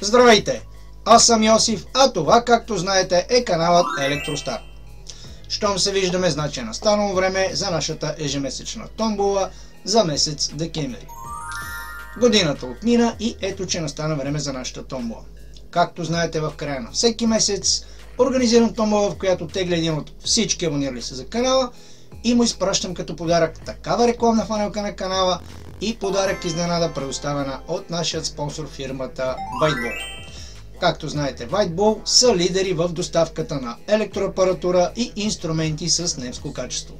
Здравейте! Аз съм Йосиф, а това, както знаете, е каналът Електростар. Щом се виждаме, значи е настанало време за нашата ежемесечна томбола за месец декември. Годината отмина и ето, че настана време за нашата томбола. Както знаете, в края на всеки месец организирам томбола, в която тегля един от всички абонирали се за канала и му изпращам като подарък такава рекламна фанелка на канала и подарък изненада, предоставена от нашия спонсор фирмата Whiteball. Както знаете, Whiteball са лидери в доставката на електроапаратура и инструменти с немско качество.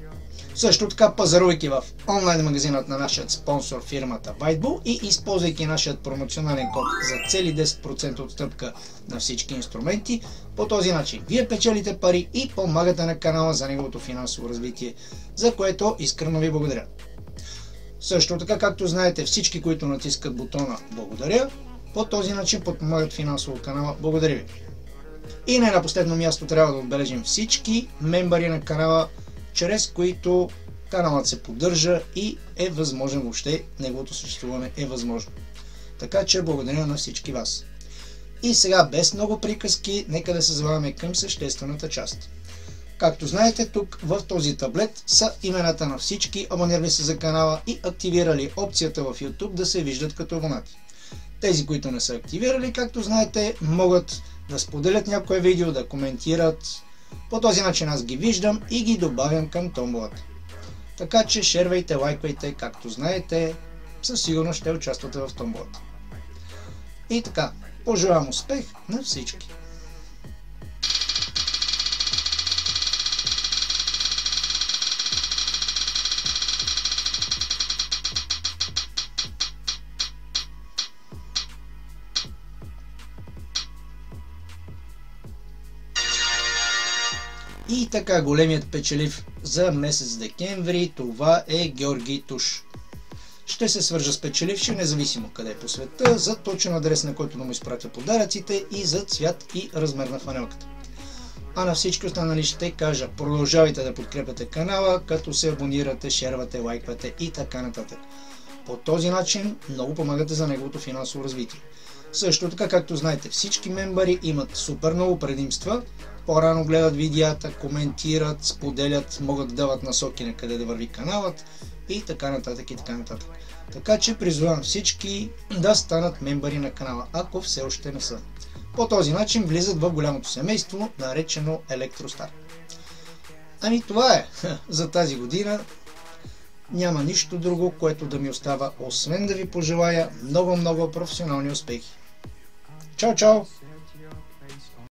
Също така, пазарувайки в онлайн магазинът на нашия спонсор фирмата Whiteball и използвайки нашият промоционален код за цели 10% отстъпка на всички инструменти, по този начин вие печелите пари и помагате на канала за неговото финансово развитие, за което искрено ви благодаря. Също така, както знаете, всички, които натискат бутона "Благодаря", по този начин подпомагат финансово канала. Благодаря ви! И не на последно място трябва да отбележим всички мембари на канала, чрез които каналът се поддържа и е възможен, въобще неговото съществуване е възможно. Така че благодаря на всички вас. И сега, без много приказки, нека да се завърнем към съществената част. Както знаете, тук в този таблет са имената на всички абонирали се за канала и активирали опцията в YouTube да се виждат като абонати. Тези, които не са активирали, както знаете, могат да споделят някое видео, да коментират. По този начин аз ги виждам и ги добавям към томболата. Така че шервайте, лайквайте, както знаете, със сигурност ще участвате в томболата. И така, пожелавам успех на всички! И така, големият печелив за месец декември, това е Георги Туш. Ще се свържа с печеливши, независимо къде е по света, за точен адрес, на който да му изпратя подаръците и за цвят и размер на фанелката. А на всички останали ще кажа: продължавайте да подкрепяте канала, като се абонирате, шервате, лайквате и така нататък. По този начин много помагате за неговото финансово развитие. Също така, както знаете, всички мембари имат супер много предимства. По-рано гледат видеята, коментират, споделят, могат да дават насоки на къде да върви каналът и така нататък и така нататък. Така че призовавам всички да станат мембари на канала, ако все още не са. По този начин влизат в голямото семейство, наречено Електростар. Ами това е за тази година. Няма нищо друго, което да ми остава, освен да ви пожелая много професионални успехи. Чао, чао!